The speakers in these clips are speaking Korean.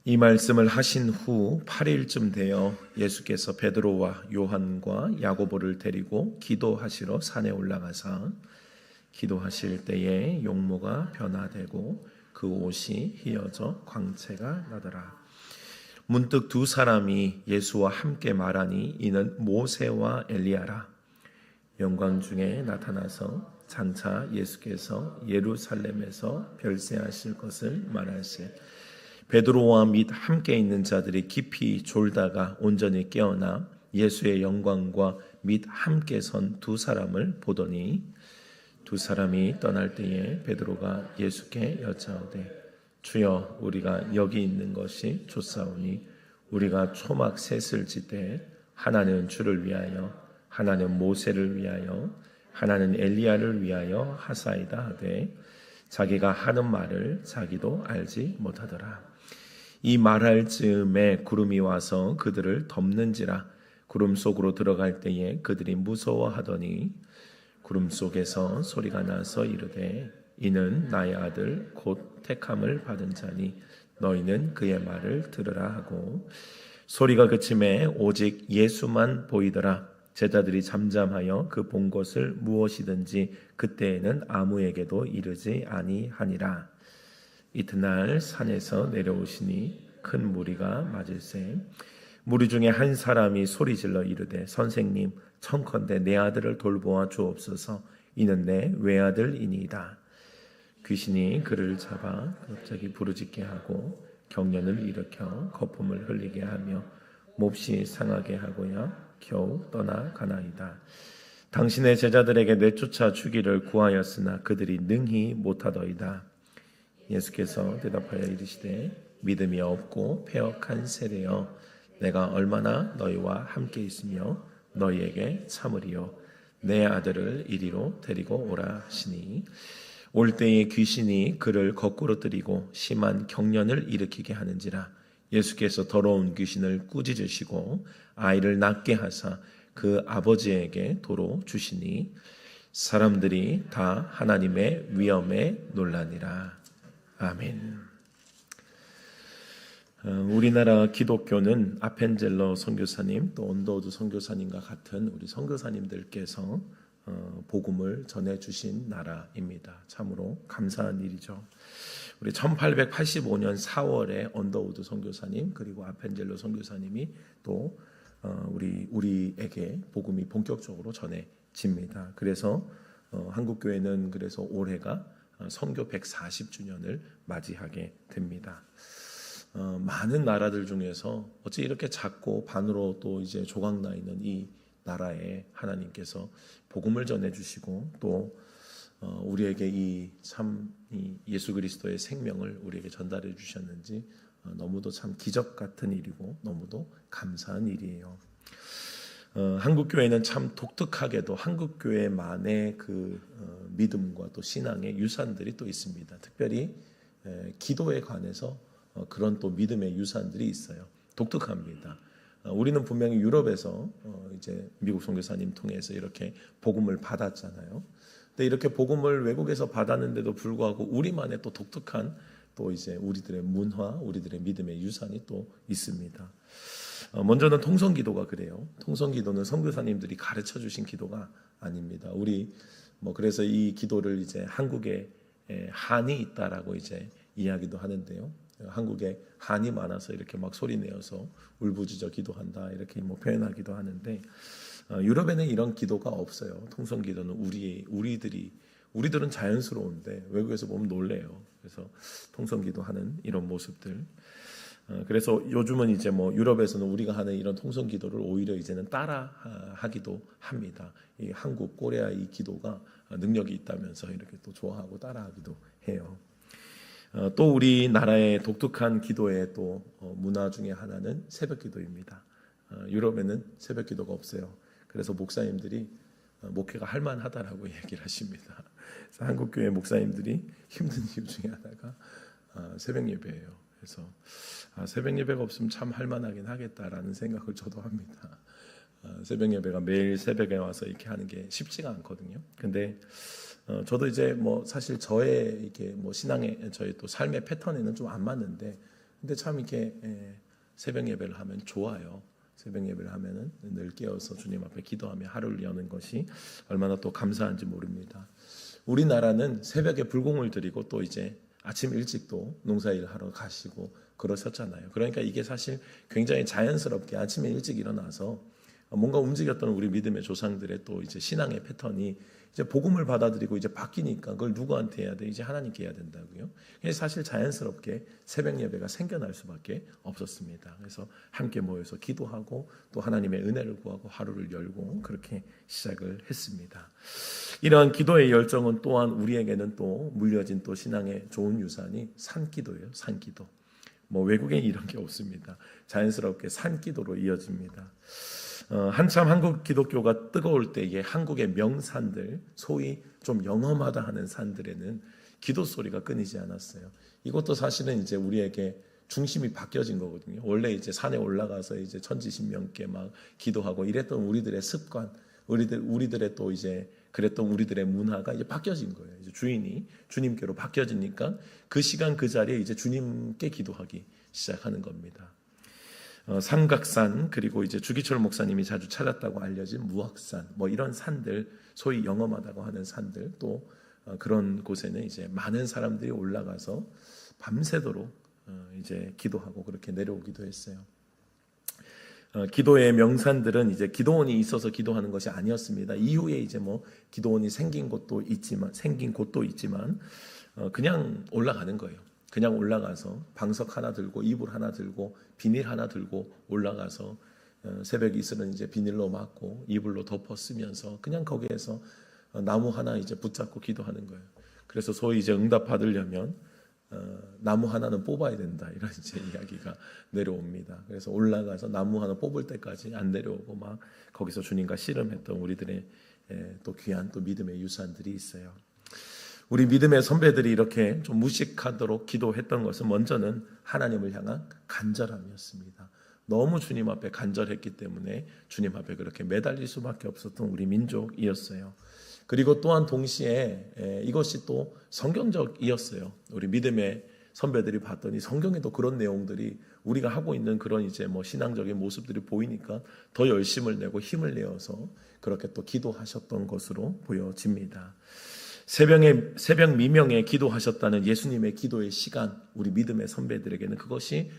이 말씀을 하신 후 8일쯤 되어 예수께서 베드로와 요한과 야고보를 데리고 기도하시러 산에 올라가사 기도하실 때에 용모가 변화되고 그 옷이 휘어져 광채가 나더라. 문득 두 사람이 예수와 함께 말하니 이는 모세와 엘리야라. 영광 중에 나타나서 장차 예수께서 예루살렘에서 별세하실 것을 말하시되 베드로와 및 함께 있는 자들이 깊이 졸다가 온전히 깨어나 예수의 영광과 및 함께 선 두 사람을 보더니 두 사람이 떠날 때에 베드로가 예수께 여짜오되 주여 우리가 여기 있는 것이 좋사오니 우리가 초막 셋을 짓되 하나는 주를 위하여 하나는 모세를 위하여 하나는 엘리야를 위하여 하사이다 하되 자기가 하는 말을 자기도 알지 못하더라. 이 말할 즈음에 구름이 와서 그들을 덮는지라. 구름 속으로 들어갈 때에 그들이 무서워하더니 구름 속에서 소리가 나서 이르되 이는 나의 아들 곧 택함을 받은 자니 너희는 그의 말을 들으라 하고 소리가 그침에 오직 예수만 보이더라. 제자들이 잠잠하여 그 본 것을 무엇이든지 그때에는 아무에게도 이르지 아니하니라. 이튿날 산에서 내려오시니 큰 무리가 맞을세 무리 중에 한 사람이 소리질러 이르되 선생님 청컨대 내 아들을 돌보아 주옵소서 이는 내 외아들이니이다. 귀신이 그를 잡아 갑자기 부르짖게 하고 경련을 일으켜 거품을 흘리게 하며 몹시 상하게 하고야 겨우 떠나가나이다. 당신의 제자들에게 내쫓아 주기를 구하였으나 그들이 능히 못하더이다. 예수께서 대답하여 이르시되 믿음이 없고 패역한 세대여 내가 얼마나 너희와 함께 있으며 너희에게 참으리요 내 아들을 이리로 데리고 오라 하시니 올 때에 귀신이 그를 거꾸로 들이고 심한 경련을 일으키게 하는지라. 예수께서 더러운 귀신을 꾸짖으시고 아이를 낫게 하사 그 아버지에게 도로 주시니 사람들이 다 하나님의 위엄에 놀라니라. 아멘. 우리나라 기독교는 아펜젤러 선교사님 또 언더우드 선교사님과 같은 우리 선교사님들께서 복음을 전해주신 나라입니다. 참으로 감사한 일이죠. 우리 1885년 4월에 언더우드 선교사님 그리고 아펜젤러 선교사님이 또 우리에게 복음이 본격적으로 전해집니다. 그래서 한국교회는 그래서 올해가 선교 140주년을 맞이하게 됩니다. 많은 나라들 중에서 어찌 이렇게 작고 반으로 또 이제 조각나 있는 이 나라에 하나님께서 복음을 전해주시고 또 우리에게 이 예수 그리스도의 생명을 우리에게 전달해 주셨는지 너무도 참 기적 같은 일이고 너무도 감사한 일이에요. 한국 교회는 참 독특하게도 한국 교회만의 그 믿음과 또 신앙의 유산들이 또 있습니다. 특별히 기도에 관해서 그런 또 믿음의 유산들이 있어요. 독특합니다. 우리는 분명히 유럽에서 이제 미국 선교사님 통해서 이렇게 복음을 받았잖아요. 근데 이렇게 복음을 외국에서 받았는데도 불구하고 우리만의 또 독특한 또 이제 우리들의 문화, 우리들의 믿음의 유산이 또 있습니다. 먼저는 통성기도가 그래요. 통성기도는 선교사님들이 가르쳐 주신 기도가 아닙니다. 우리 그래서 이 기도를 이제 한국에 한이 있다라고 이제 이야기도 하는데요. 한국에 한이 많아서 이렇게 막 소리 내어서 울부짖어 기도한다 이렇게 표현하기도 하는데 유럽에는 이런 기도가 없어요. 통성기도는 우리들은 자연스러운데 외국에서 보면 놀래요. 그래서 통성기도하는 이런 모습들. 그래서 요즘은 이제 유럽에서는 우리가 하는 이런 통성기도를 오히려 이제는 따라하기도 합니다. 이 한국, 코리아 이 기도가 능력이 있다면서 이렇게 또 좋아하고 따라하기도 해요. 또 우리나라의 독특한 기도의 또 문화 중에 하나는 새벽기도입니다. 유럽에는 새벽기도가 없어요. 그래서 목사님들이 목회가 할만하다라고 얘기를 하십니다. 그래서 한국교회 목사님들이 힘든 이유 중에 하나가 새벽 예배예요. 그래서 새벽 예배가 없으면 참 할만하긴 하겠다라는 생각을 저도 합니다. 새벽 예배가 매일 새벽에 와서 이렇게 하는 게 쉽지가 않거든요. 근데 저도 이제 사실 저의 이게 신앙의 저의 또 삶의 패턴에는 좀 안 맞는데 근데 참 이렇게 새벽 예배를 하면 좋아요. 새벽 예배를 하면은 늘 깨어서 주님 앞에 기도하며 하루를 여는 것이 얼마나 또 감사한지 모릅니다. 우리나라는 새벽에 불공을 드리고 또 이제 아침 일찍도 농사일 하러 가시고 그러셨잖아요. 그러니까 이게 사실 굉장히 자연스럽게 아침에 일찍 일어나서 뭔가 움직였던 우리 믿음의 조상들의 또 이제 신앙의 패턴이 이제 복음을 받아들이고 이제 바뀌니까 그걸 누구한테 해야 돼? 이제 하나님께 해야 된다고요. 그래서 사실 자연스럽게 새벽 예배가 생겨날 수밖에 없었습니다. 그래서 함께 모여서 기도하고 또 하나님의 은혜를 구하고 하루를 열고 그렇게 시작을 했습니다. 이러한 기도의 열정은 또한 우리에게는 또 물려진 또 신앙의 좋은 유산이 산기도예요. 산기도. 뭐 외국엔 이런 게 없습니다. 자연스럽게 산기도로 이어집니다. 한참 한국 기독교가 뜨거울 때에 한국의 명산들, 소위 좀 영험하다 하는 산들에는 기도 소리가 끊이지 않았어요. 이것도 사실은 이제 우리에게 중심이 바뀌어진 거거든요. 원래 이제 산에 올라가서 이제 천지신명께 막 기도하고 이랬던 우리들의 습관, 우리들의 또 이제 그랬던 우리들의 문화가 이제 바뀌어진 거예요. 이제 주인이 주님께로 바뀌어지니까 그 시간 그 자리에 이제 주님께 기도하기 시작하는 겁니다. 삼각산 그리고 이제 주기철 목사님이 자주 찾았다고 알려진 무악산 뭐 이런 산들 소위 영험하다고 하는 산들 또 그런 곳에는 이제 많은 사람들이 올라가서 밤새도록 이제 기도하고 그렇게 내려오기도 했어요. 기도의 명산들은 이제 기도원이 있어서 기도하는 것이 아니었습니다. 이후에 이제 뭐 기도원이 생긴 곳도 있지만 그냥 올라가는 거예요. 그냥 올라가서 방석 하나 들고 이불 하나 들고 비닐 하나 들고 올라가서 새벽 이슬은 이제 비닐로 막고 이불로 덮어 쓰면서 그냥 거기에서 나무 하나 이제 붙잡고 기도하는 거예요. 그래서 소위 이제 응답 받으려면 나무 하나는 뽑아야 된다 이런 이제 이야기가 내려옵니다. 그래서 올라가서 나무 하나 뽑을 때까지 안 내려오고 막 거기서 주님과 씨름했던 우리들의 또 귀한 또 믿음의 유산들이 있어요. 우리 믿음의 선배들이 이렇게 좀 무식하도록 기도했던 것은 먼저는 하나님을 향한 간절함이었습니다. 너무 주님 앞에 간절했기 때문에 주님 앞에 그렇게 매달릴 수밖에 없었던 우리 민족이었어요. 그리고 또한 동시에 이것이 또 성경적이었어요. 우리 믿음의 선배들이 봤더니 성경에도 그런 내용들이 우리가 하고 있는 그런 이제 뭐 신앙적인 모습들이 보이니까 더 열심을 내고 힘을 내어서 그렇게 또 기도하셨던 것으로 보여집니다. 새벽 미명에 기도하셨다는 예수님의 기도의 시간, 우리 믿음의 선배들에게는 그것이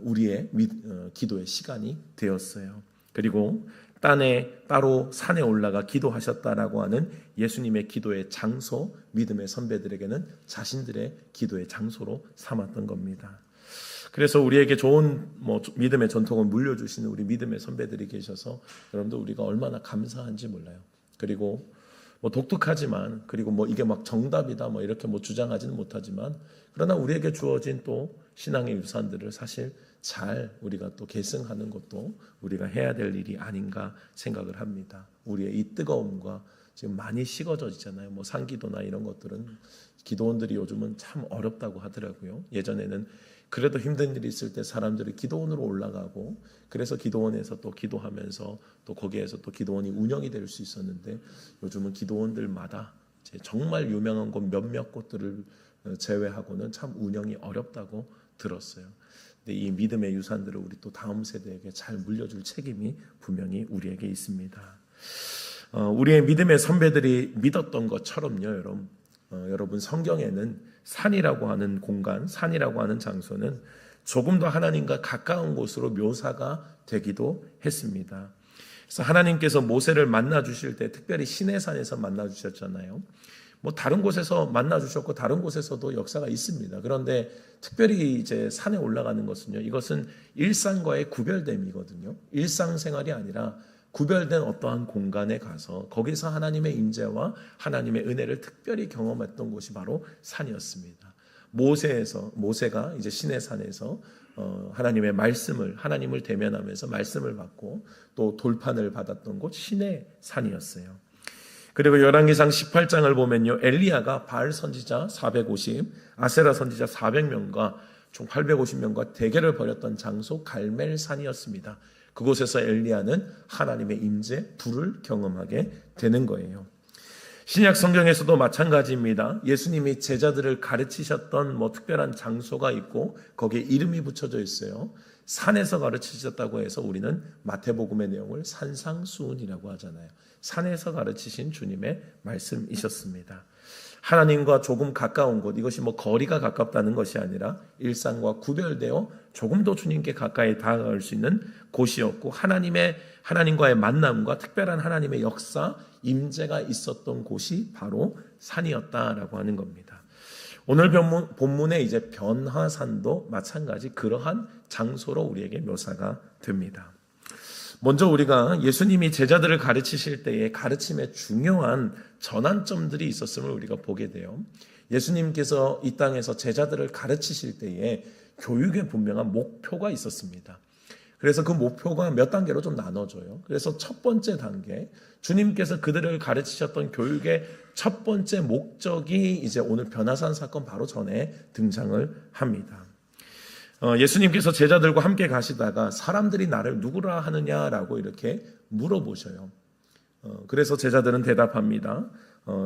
우리의 기도의 시간이 되었어요. 그리고 따로 산에 올라가 기도하셨다라고 하는 예수님의 기도의 장소, 믿음의 선배들에게는 자신들의 기도의 장소로 삼았던 겁니다. 그래서 우리에게 좋은 믿음의 전통을 물려주시는 우리 믿음의 선배들이 계셔서 여러분들 우리가 얼마나 감사한지 몰라요. 그리고 독특하지만 그리고 이게 막 정답이다 이렇게 주장하지는 못하지만 그러나 우리에게 주어진 또 신앙의 유산들을 사실 잘 우리가 또 계승하는 것도 우리가 해야 될 일이 아닌가 생각을 합니다. 우리의 이 뜨거움과 지금 많이 식어져 있잖아요. 산기도나 이런 것들은 기도원들이 요즘은 참 어렵다고 하더라고요. 예전에는 그래도 힘든 일이 있을 때 사람들이 기도원으로 올라가고 그래서 기도원에서 또 기도하면서 또 거기에서 또 기도원이 운영이 될 수 있었는데 요즘은 기도원들마다 정말 유명한 곳 몇몇 곳들을 제외하고는 참 운영이 어렵다고 들었어요. 근데 이 믿음의 유산들을 우리 또 다음 세대에게 잘 물려줄 책임이 분명히 우리에게 있습니다. 우리의 믿음의 선배들이 믿었던 것처럼요, 여러분 성경에는 산이라고 하는 공간, 산이라고 하는 장소는 조금 더 하나님과 가까운 곳으로 묘사가 되기도 했습니다. 그래서 하나님께서 모세를 만나 주실 때 특별히 시내산에서 만나 주셨잖아요. 다른 곳에서 만나 주셨고 다른 곳에서도 역사가 있습니다. 그런데 특별히 이제 산에 올라가는 것은요, 이것은 일상과의 구별됨이거든요. 일상생활이 아니라 구별된 어떠한 공간에 가서 거기서 하나님의 임재와 하나님의 은혜를 특별히 경험했던 곳이 바로 산이었습니다. 모세가 이제 시내산에서 하나님의 말씀을 하나님을 대면하면서 말씀을 받고 또 돌판을 받았던 곳 시내산이었어요. 그리고 열왕기상 18장을 보면요, 엘리야가 바알 선지자 450, 아세라 선지자 400명과 총 850명과 대결을 벌였던 장소 갈멜산이었습니다. 그곳에서 엘리야는 하나님의 임재, 불을 경험하게 되는 거예요. 신약 성경에서도 마찬가지입니다. 예수님이 제자들을 가르치셨던 특별한 장소가 있고 거기에 이름이 붙여져 있어요. 산에서 가르치셨다고 해서 우리는 마태복음의 내용을 산상수훈이라고 하잖아요. 산에서 가르치신 주님의 말씀이셨습니다. 하나님과 조금 가까운 곳, 이것이 거리가 가깝다는 것이 아니라 일상과 구별되어 조금 더 주님께 가까이 다가갈 수 있는 곳이었고, 하나님과의 만남과 특별한 하나님의 역사, 임재가 있었던 곳이 바로 산이었다라고 하는 겁니다. 오늘 본문의 이제 변화산도 마찬가지 그러한 장소로 우리에게 묘사가 됩니다. 먼저 우리가 예수님이 제자들을 가르치실 때에 가르침에 중요한 전환점들이 있었음을 우리가 보게 돼요. 예수님께서 이 땅에서 제자들을 가르치실 때에 교육에 분명한 목표가 있었습니다. 그래서 그 목표가 몇 단계로 좀 나눠져요. 그래서 첫 번째 단계, 주님께서 그들을 가르치셨던 교육의 첫 번째 목적이 이제 오늘 변화산 사건 바로 전에 등장을 합니다. 예수님께서 제자들과 함께 가시다가 사람들이 나를 누구라 하느냐라고 이렇게 물어보셔요. 그래서 제자들은 대답합니다.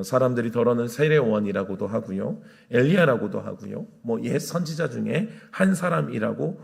사람들이 더러는 세례요한이라고도 하고요, 엘리야라고도 하고요, 옛 선지자 중에 한 사람이라고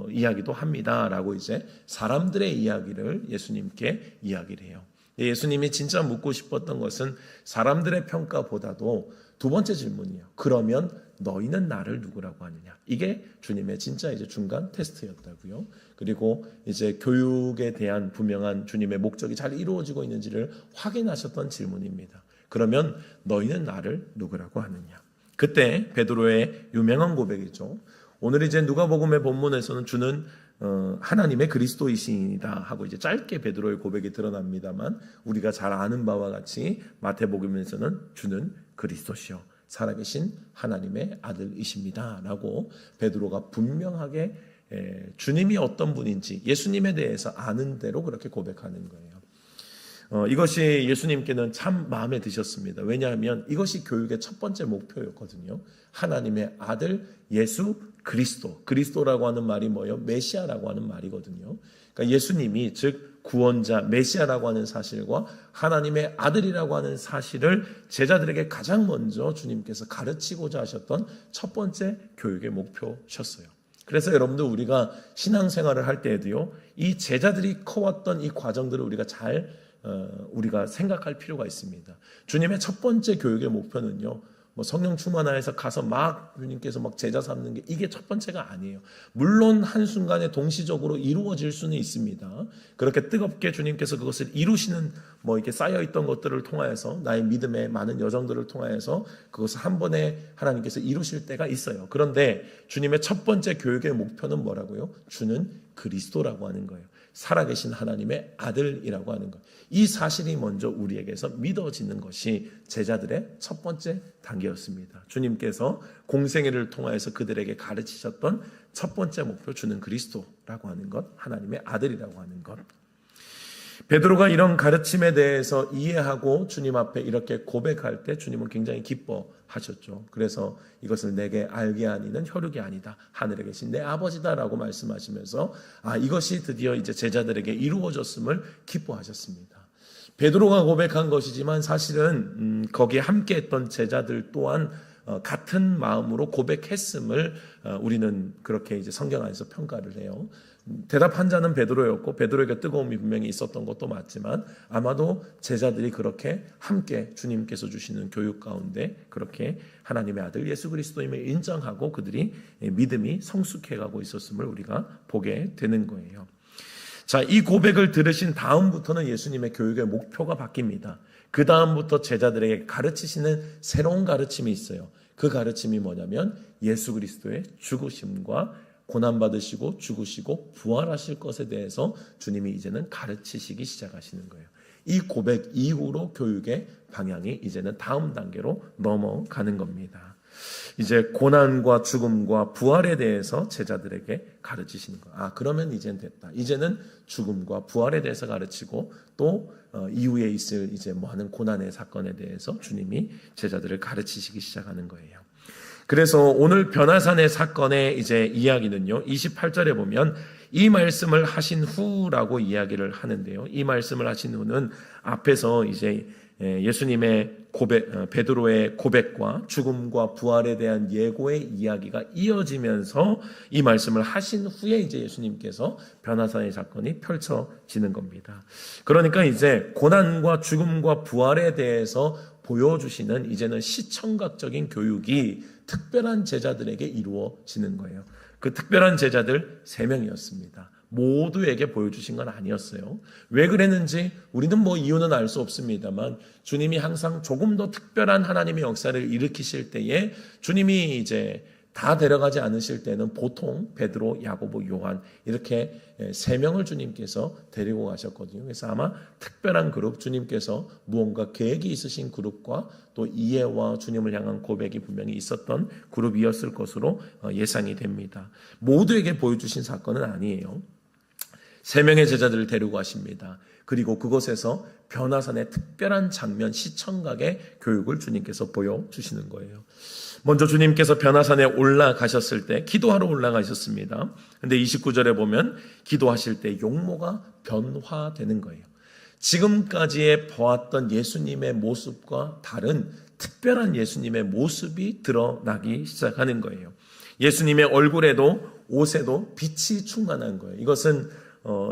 이야기도 합니다라고 이제 사람들의 이야기를 예수님께 이야기를 해요. 예수님이 진짜 묻고 싶었던 것은 사람들의 평가보다도 두 번째 질문이에요. 그러면 너희는 나를 누구라고 하느냐? 이게 주님의 진짜 이제 중간 테스트였다고요. 그리고 이제 교육에 대한 분명한 주님의 목적이 잘 이루어지고 있는지를 확인하셨던 질문입니다. 그러면 너희는 나를 누구라고 하느냐? 그때 베드로의 유명한 고백이죠. 오늘 이제 누가복음의 본문에서는 주는 하나님의 그리스도이시이다 하고 이제 짧게 베드로의 고백이 드러납니다만, 우리가 잘 아는 바와 같이 마태복음에서는 주는 그리스도시요 살아계신 하나님의 아들이십니다 라고 베드로가 분명하게 주님이 어떤 분인지 예수님에 대해서 아는 대로 그렇게 고백하는 거예요. 이것이 예수님께는 참 마음에 드셨습니다. 왜냐하면 이것이 교육의 첫 번째 목표였거든요. 하나님의 아들 예수 그리스도, 그리스도라고 하는 말이 뭐예요? 메시아라고 하는 말이거든요. 그러니까 예수님이 즉 구원자 메시아라고 하는 사실과 하나님의 아들이라고 하는 사실을 제자들에게 가장 먼저 주님께서 가르치고자 하셨던 첫 번째 교육의 목표셨어요. 그래서 여러분들 우리가 신앙생활을 할 때에도요, 이 제자들이 커왔던 이 과정들을 우리가 우리가 생각할 필요가 있습니다. 주님의 첫 번째 교육의 목표는요, 성령 충만하여서 가서 주님께서 제자 삼는 게 이게 첫 번째가 아니에요. 물론 한순간에 동시적으로 이루어질 수는 있습니다. 그렇게 뜨겁게 주님께서 그것을 이루시는 이렇게 쌓여있던 것들을 통하여서 나의 믿음의 많은 여정들을 통하여서 그것을 한 번에 하나님께서 이루실 때가 있어요. 그런데 주님의 첫 번째 교육의 목표는 뭐라고요? 주는 그리스도라고 하는 거예요. 살아계신 하나님의 아들이라고 하는 것. 이 사실이 먼저 우리에게서 믿어지는 것이 제자들의 첫 번째 단계였습니다. 주님께서 공생애를 통하여서 그들에게 가르치셨던 첫 번째 목표, 주는 그리스도라고 하는 것, 하나님의 아들이라고 하는 것. 베드로가 이런 가르침에 대해서 이해하고 주님 앞에 이렇게 고백할 때 주님은 굉장히 기뻐하셨죠. 그래서 이것을 내게 알게 하니는 혈육이 아니다, 하늘에 계신 내 아버지다라고 말씀하시면서 이것이 드디어 이제 제자들에게 이루어졌음을 기뻐하셨습니다. 베드로가 고백한 것이지만 사실은 거기에 함께했던 제자들 또한 같은 마음으로 고백했음을 우리는 그렇게 이제 성경 안에서 평가를 해요. 대답한 자는 베드로였고 베드로에게 뜨거움이 분명히 있었던 것도 맞지만 아마도 제자들이 그렇게 함께 주님께서 주시는 교육 가운데 그렇게 하나님의 아들 예수 그리스도임을 인정하고 그들이 믿음이 성숙해가고 있었음을 우리가 보게 되는 거예요. 자, 이 고백을 들으신 다음부터는 예수님의 교육의 목표가 바뀝니다. 그 다음부터 제자들에게 가르치시는 새로운 가르침이 있어요. 그 가르침이 뭐냐면 예수 그리스도의 죽으심과 고난받으시고 죽으시고 부활하실 것에 대해서 주님이 이제는 가르치시기 시작하시는 거예요. 이 고백 이후로 교육의 방향이 이제는 다음 단계로 넘어가는 겁니다. 이제 고난과 죽음과 부활에 대해서 제자들에게 가르치시는 거예요. 그러면 이제는 됐다. 이제는 죽음과 부활에 대해서 가르치고 또 이후에 있을 이제 하는 고난의 사건에 대해서 주님이 제자들을 가르치시기 시작하는 거예요. 그래서 오늘 변화산의 사건의 이제 이야기는요, 28절에 보면 이 말씀을 하신 후라고 이야기를 하는데요. 이 말씀을 하신 후는 앞에서 이제 예수님의 베드로의 고백과 죽음과 부활에 대한 예고의 이야기가 이어지면서 이 말씀을 하신 후에 이제 예수님께서 변화산의 사건이 펼쳐지는 겁니다. 그러니까 이제 고난과 죽음과 부활에 대해서 보여주시는 이제는 시청각적인 교육이 특별한 제자들에게 이루어지는 거예요. 그 특별한 제자들 3명이었습니다. 모두에게 보여주신 건 아니었어요. 왜 그랬는지 우리는 이유는 알 수 없습니다만 주님이 항상 조금 더 특별한 하나님의 역사를 일으키실 때에 주님이 이제 다 데려가지 않으실 때는 보통 베드로, 야고보, 요한 이렇게 3명을 주님께서 데리고 가셨거든요. 그래서 아마 특별한 그룹, 주님께서 무언가 계획이 있으신 그룹과 또 이해와 주님을 향한 고백이 분명히 있었던 그룹이었을 것으로 예상이 됩니다. 모두에게 보여주신 사건은 아니에요. 3명의 제자들을 데리고 가십니다. 그리고 그곳에서 변화산의 특별한 장면, 시청각의 교육을 주님께서 보여주시는 거예요. 먼저 주님께서 변화산에 올라가셨을 때 기도하러 올라가셨습니다. 근데 29절에 보면 기도하실 때 용모가 변화되는 거예요. 지금까지의 보았던 예수님의 모습과 다른 특별한 예수님의 모습이 드러나기 시작하는 거예요. 예수님의 얼굴에도 옷에도 빛이 충만한 거예요. 이것은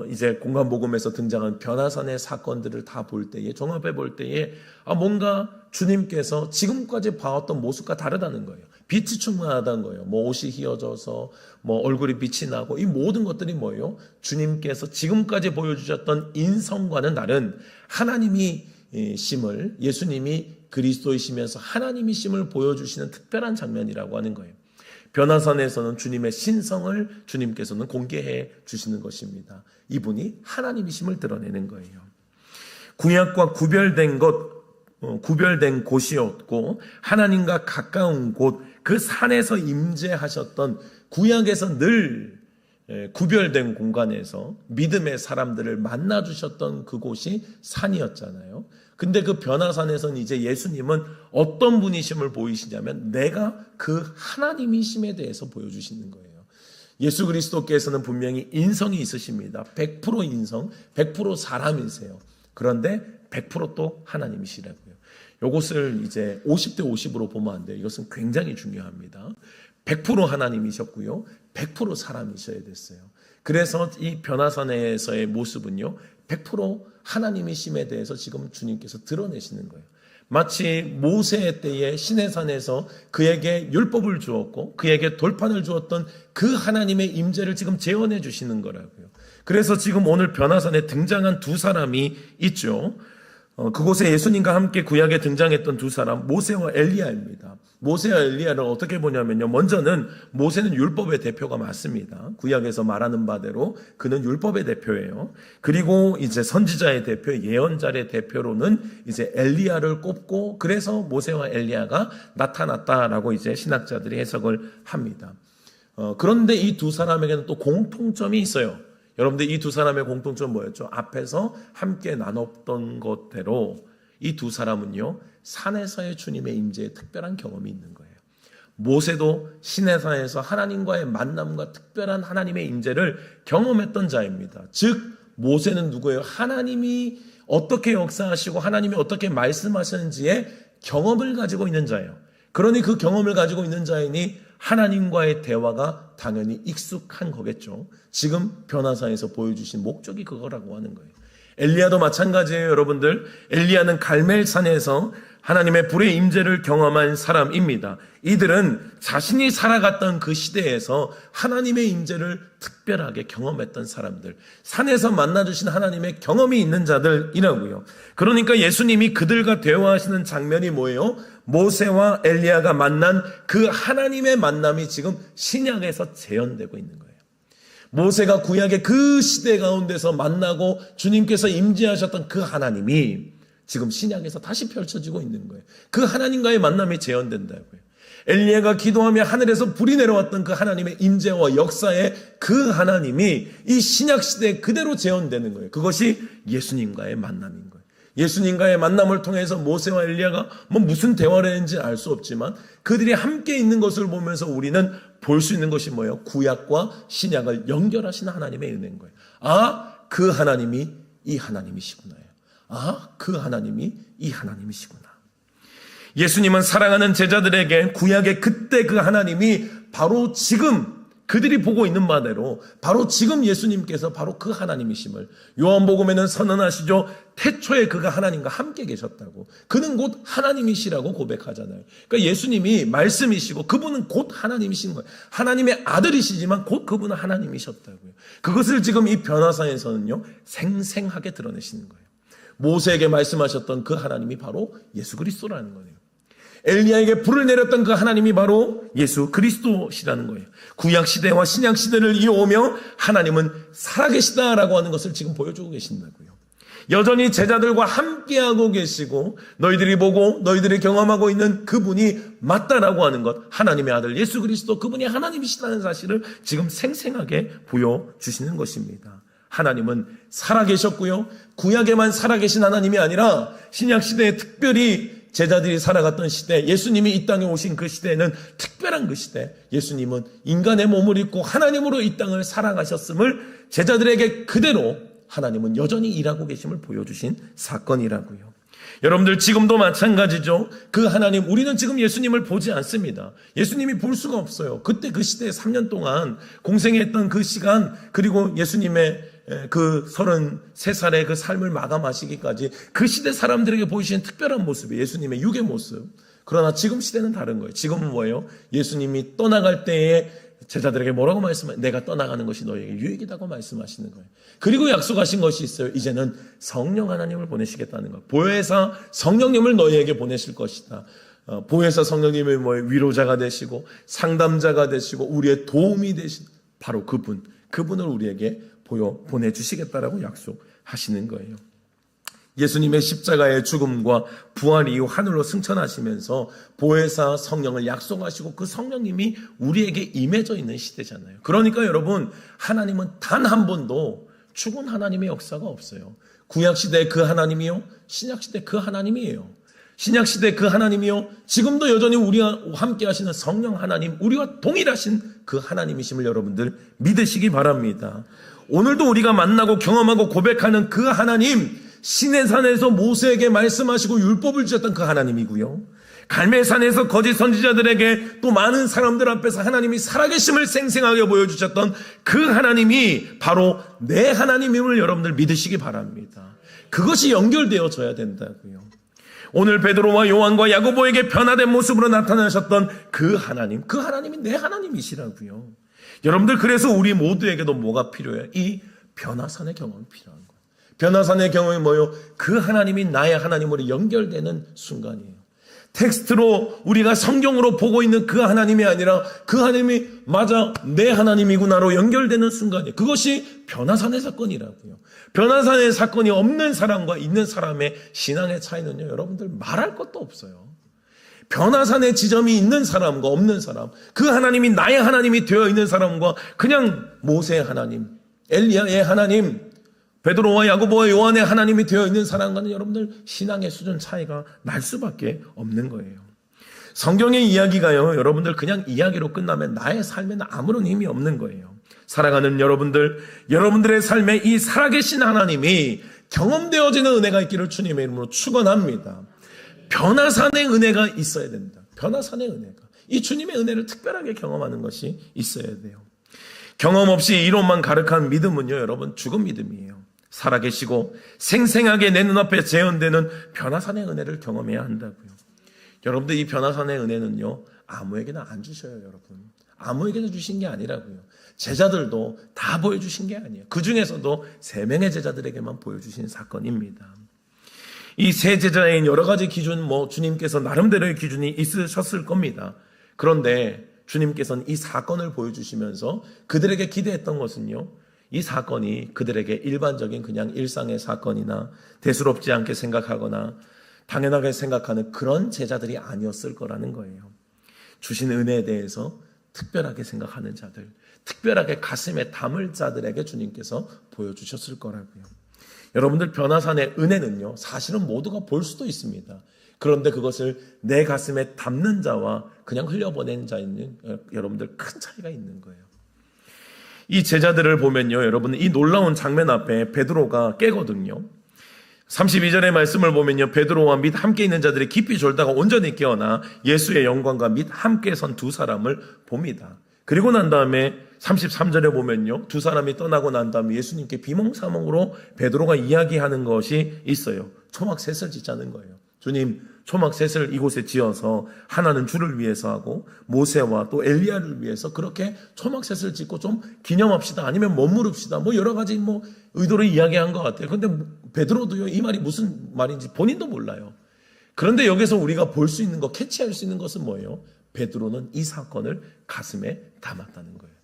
이제 공간복음에서 등장한 변화산의 사건들을 다 볼 때에, 종합해 볼 때에 뭔가 주님께서 지금까지 봐왔던 모습과 다르다는 거예요. 빛이 충만하다는 거예요. 옷이 휘어져서 얼굴이 빛이 나고 이 모든 것들이 뭐예요? 주님께서 지금까지 보여주셨던 인성과는 다른 하나님이 심을, 예수님이 그리스도이시면서 하나님이심을 보여주시는 특별한 장면이라고 하는 거예요. 변화산에서는 주님의 신성을 주님께서는 공개해 주시는 것입니다. 이분이 하나님이심을 드러내는 거예요. 구약과 구별된 곳이었고 하나님과 가까운 곳, 그 산에서 임재하셨던, 구약에서 늘 구별된 공간에서 믿음의 사람들을 만나주셨던 그곳이 산이었잖아요. 근데 그 변화산에서는 이제 예수님은 어떤 분이심을 보이시냐면 내가 그 하나님이심에 대해서 보여주시는 거예요. 예수 그리스도께서는 분명히 인성이 있으십니다. 100% 인성, 100% 사람이세요. 그런데 100% 또 하나님이시라고요. 이것을 이제 50대 50으로 보면 안 돼요. 이것은 굉장히 중요합니다. 100% 하나님이셨고요. 100% 사람이셔야 됐어요. 그래서 이 변화산에서의 모습은요, 100% 하나님이심에 대해서 지금 주님께서 드러내시는 거예요. 마치 모세 때에 시내산에서 그에게 율법을 주었고 그에게 돌판을 주었던 그 하나님의 임재를 지금 재현해 주시는 거라고요. 그래서 지금 오늘 변화산에 등장한 두 사람이 있죠. 그곳에 예수님과 함께 구약에 등장했던 두 사람, 모세와 엘리야입니다. 모세와 엘리야를 어떻게 보냐면요, 먼저는 모세는 율법의 대표가 맞습니다. 구약에서 말하는 바대로 그는 율법의 대표예요. 그리고 이제 선지자의 대표, 예언자의 대표로는 이제 엘리야를 꼽고, 그래서 모세와 엘리야가 나타났다라고 이제 신학자들이 해석을 합니다. 그런데 이 두 사람에게는 또 공통점이 있어요. 여러분들 이 두 사람의 공통점은 뭐였죠? 앞에서 함께 나눴던 것대로 이 두 사람은요, 산에서의 주님의 임재의 특별한 경험이 있는 거예요. 모세도 시내산에서 하나님과의 만남과 특별한 하나님의 임재를 경험했던 자입니다. 즉 모세는 누구예요? 하나님이 어떻게 역사하시고 하나님이 어떻게 말씀하시는지의 경험을 가지고 있는 자예요. 그러니 그 경험을 가지고 있는 자이니 하나님과의 대화가 당연히 익숙한 거겠죠. 지금 변화산에서 보여주신 목적이 그거라고 하는 거예요. 엘리야도 마찬가지예요, 여러분들. 엘리야는 갈멜산에서 하나님의 불의 임재를 경험한 사람입니다. 이들은 자신이 살아갔던 그 시대에서 하나님의 임재를 특별하게 경험했던 사람들, 산에서 만나주신 하나님의 경험이 있는 자들이라고요. 그러니까 예수님이 그들과 대화하시는 장면이 뭐예요? 모세와 엘리야가 만난 그 하나님의 만남이 지금 신약에서 재현되고 있는 거예요. 모세가 구약의 그 시대 가운데서 만나고 주님께서 임재하셨던 그 하나님이 지금 신약에서 다시 펼쳐지고 있는 거예요. 그 하나님과의 만남이 재현된다고요. 엘리야가 기도하며 하늘에서 불이 내려왔던 그 하나님의 임재와 역사의 그 하나님이 이 신약 시대에 그대로 재현되는 거예요. 그것이 예수님과의 만남인 거예요. 예수님과의 만남을 통해서 모세와 엘리야가 무슨 대화를 했는지 알 수 없지만 그들이 함께 있는 것을 보면서 우리는 볼 수 있는 것이 뭐예요? 구약과 신약을 연결하시는 하나님의 은혜인 거예요. 아, 그 하나님이 이 하나님이시구나요. 아, 그 하나님이 이 하나님이시구나. 예수님은 사랑하는 제자들에게 구약의 그때 그 하나님이 바로 지금 그들이 보고 있는 바대로 바로 지금 예수님께서 바로 그 하나님이심을 요한복음에는 선언하시죠. 태초에 그가 하나님과 함께 계셨다고. 그는 곧 하나님이시라고 고백하잖아요. 그러니까 예수님이 말씀이시고 그분은 곧 하나님이신 거예요. 하나님의 아들이시지만 곧 그분은 하나님이셨다고요. 그것을 지금 이 변화사에서는요 생생하게 드러내시는 거예요. 모세에게 말씀하셨던 그 하나님이 바로 예수 그리스도라는 거예요. 엘리야에게 불을 내렸던 그 하나님이 바로 예수 그리스도시라는 거예요. 구약 시대와 신약 시대를 이어오며 하나님은 살아계시다라고 하는 것을 지금 보여주고 계신다고요. 여전히 제자들과 함께하고 계시고 너희들이 보고 너희들이 경험하고 있는 그분이 맞다라고 하는 것, 하나님의 아들 예수 그리스도 그분이 하나님이시다는 사실을 지금 생생하게 보여주시는 것입니다. 하나님은 살아계셨고요. 구약에만 살아계신 하나님이 아니라 신약 시대에 특별히 제자들이 살아갔던 시대, 예수님이 이 땅에 오신 그 시대에는 특별한 그 시대, 예수님은 인간의 몸을 입고 하나님으로 이 땅을 살아가셨음을 제자들에게 그대로 하나님은 여전히 일하고 계심을 보여주신 사건이라고요. 여러분들 지금도 마찬가지죠. 그 하나님, 우리는 지금 예수님을 보지 않습니다. 예수님이 볼 수가 없어요. 그때 그 시대에 3년 동안 공생했던 그 시간, 그리고 예수님의 그 33살의 그 삶을 마감하시기까지 그 시대 사람들에게 보이시는 특별한 모습이 예수님의 육의 모습. 그러나 지금 시대는 다른 거예요. 지금은 뭐예요? 예수님이 떠나갈 때에 제자들에게 뭐라고 말씀하세요? 내가 떠나가는 것이 너에게 유익이라고 말씀하시는 거예요. 그리고 약속하신 것이 있어요. 이제는 성령 하나님을 보내시겠다는 거예요. 보혜사 성령님을 너희에게 보내실 것이다. 보혜사 성령님이 뭐예요? 위로자가 되시고 상담자가 되시고 우리의 도움이 되신 바로 그분을 우리에게 보내주시겠다라고 약속하시는 거예요. 예수님의 십자가의 죽음과 부활 이후 하늘로 승천하시면서 보혜사 성령을 약속하시고 그 성령님이 우리에게 임해져 있는 시대잖아요. 그러니까 여러분, 하나님은 단 한 번도 죽은 하나님의 역사가 없어요. 구약시대 그 하나님이요, 신약시대 그 하나님이에요. 신약시대 그 하나님이요, 지금도 여전히 우리와 함께 하시는 성령 하나님, 우리와 동일하신 그 하나님이심을 여러분들 믿으시기 바랍니다. 오늘도 우리가 만나고 경험하고 고백하는 그 하나님, 시내산에서 모세에게 말씀하시고 율법을 주셨던 그 하나님이고요. 갈멜산에서 거짓 선지자들에게 또 많은 사람들 앞에서 하나님이 살아계심을 생생하게 보여주셨던 그 하나님이 바로 내 하나님임을 여러분들 믿으시기 바랍니다. 그것이 연결되어져야 된다고요. 오늘 베드로와 요한과 야고보에게 변화된 모습으로 나타나셨던 그 하나님이 내 하나님이시라고요. 여러분들, 그래서 우리 모두에게도 뭐가 필요해요? 이 변화산의 경험이 필요한 거예요. 변화산의 경험이 뭐예요? 그 하나님이 나의 하나님으로 연결되는 순간이에요. 텍스트로 우리가 성경으로 보고 있는 그 하나님이 아니라 그 하나님이 맞아 내 하나님이구나로 연결되는 순간이에요. 그것이 변화산의 사건이라고요. 변화산의 사건이 없는 사람과 있는 사람의 신앙의 차이는요, 여러분들 말할 것도 없어요. 변화산의 지점이 있는 사람과 없는 사람, 그 하나님이 나의 하나님이 되어 있는 사람과 그냥 모세의 하나님, 엘리야의 하나님, 베드로와 야고보와 요한의 하나님이 되어 있는 사람과는 여러분들 신앙의 수준 차이가 날 수밖에 없는 거예요. 성경의 이야기가요, 여러분들 그냥 이야기로 끝나면 나의 삶에는 아무런 힘이 없는 거예요. 살아가는 여러분들의 삶에 이 살아계신 하나님이 경험되어지는 은혜가 있기를 주님의 이름으로 축원합니다. 변화산의 은혜가 있어야 된다. 변화산의 은혜가. 이 주님의 은혜를 특별하게 경험하는 것이 있어야 돼요. 경험 없이 이론만 가득한 믿음은요, 여러분 죽은 믿음이에요. 살아계시고 생생하게 내 눈앞에 재현되는 변화산의 은혜를 경험해야 한다고요. 여러분들, 이 변화산의 은혜는요, 아무에게나 안 주셔요, 여러분. 아무에게나 주신 게 아니라고요. 제자들도 다 보여주신 게 아니에요. 그 중에서도 3명의 제자들에게만 보여주신 사건입니다. 이 세 제자인 여러 가지 기준, 주님께서 나름대로의 기준이 있으셨을 겁니다. 그런데 주님께서는 이 사건을 보여주시면서 그들에게 기대했던 것은요, 이 사건이 그들에게 일반적인 그냥 일상의 사건이나 대수롭지 않게 생각하거나 당연하게 생각하는 그런 제자들이 아니었을 거라는 거예요. 주신 은혜에 대해서 특별하게 생각하는 자들, 특별하게 가슴에 담을 자들에게 주님께서 보여주셨을 거라고요. 여러분들, 변화산의 은혜는요, 사실은 모두가 볼 수도 있습니다. 그런데 그것을 내 가슴에 담는 자와 그냥 흘려보낸 자는 여러분들 큰 차이가 있는 거예요. 이 제자들을 보면요, 여러분, 이 놀라운 장면 앞에 베드로가 깨거든요. 32절의 말씀을 보면요, 베드로와 및 함께 있는 자들이 깊이 졸다가 온전히 깨어나 예수의 영광과 및 함께 선 두 사람을 봅니다. 그리고 난 다음에 33절에 보면요, 두 사람이 떠나고 난 다음에 예수님께 비몽사몽으로 베드로가 이야기하는 것이 있어요. 초막셋을 짓자는 거예요. 주님, 초막셋을 이곳에 지어서 하나는 주를 위해서 하고 모세와 또 엘리야를 위해서 그렇게 초막셋을 짓고 좀 기념합시다, 아니면 머무릅시다, 뭐 여러 가지 뭐 의도를 이야기한 것 같아요. 그런데 베드로도요, 이 말이 무슨 말인지 본인도 몰라요. 그런데 여기서 우리가 볼 수 있는 것, 캐치할 수 있는 것은 뭐예요? 베드로는 이 사건을 가슴에 담았다는 거예요.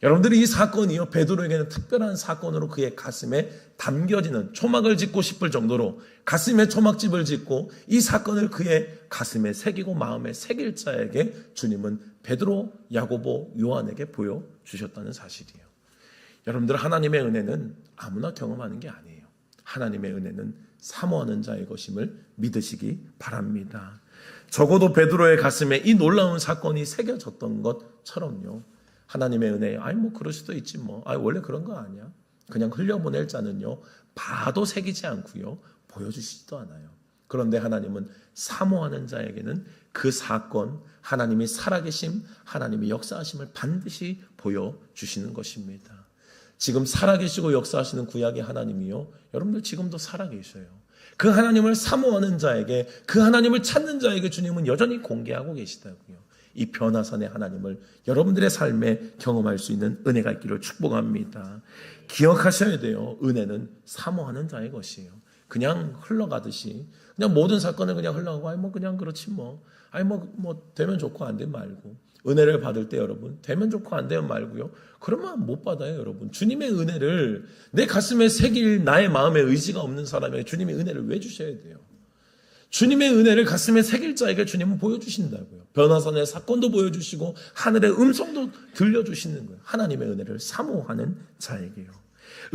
여러분들이 이 사건이요, 베드로에게는 특별한 사건으로 그의 가슴에 담겨지는, 초막을 짓고 싶을 정도로 가슴에 초막집을 짓고 이 사건을 그의 가슴에 새기고 마음에 새길 자에게 주님은 베드로, 야고보, 요한에게 보여주셨다는 사실이에요. 여러분들, 하나님의 은혜는 아무나 경험하는 게 아니에요. 하나님의 은혜는 사모하는 자의 것임을 믿으시기 바랍니다. 적어도 베드로의 가슴에 이 놀라운 사건이 새겨졌던 것처럼요, 하나님의 은혜에 뭐 그럴 수도 있지 뭐, 원래 그런 거 아니야, 그냥 흘려보낼 자는요 봐도 새기지 않고요 보여주시지도 않아요. 그런데 하나님은 사모하는 자에게는 그 사건, 하나님이 살아계심, 하나님이 역사하심을 반드시 보여주시는 것입니다. 지금 살아계시고 역사하시는 구약의 하나님이요, 여러분들 지금도 살아계셔요. 그 하나님을 사모하는 자에게, 그 하나님을 찾는 자에게 주님은 여전히 공개하고 계시다고요. 이 변화산의 하나님을 여러분들의 삶에 경험할 수 있는 은혜가 있기를 축복합니다. 기억하셔야 돼요. 은혜는 사모하는 자의 것이에요. 그냥 흘러가듯이, 그냥 모든 사건을 그냥 흘러가고 뭐 그냥 그렇지 뭐 되면 좋고 안 되면 말고. 은혜를 받을 때 여러분, 되면 좋고 안 되면 말고요, 그러면 못 받아요. 여러분, 주님의 은혜를 내 가슴에 새길 나의 마음에 의지가 없는 사람에게 주님의 은혜를 왜 주셔야 돼요? 주님의 은혜를 가슴에 새길 자에게 주님은 보여주신다고요. 변화산의 사건도 보여주시고 하늘의 음성도 들려주시는 거예요. 하나님의 은혜를 사모하는 자에게요.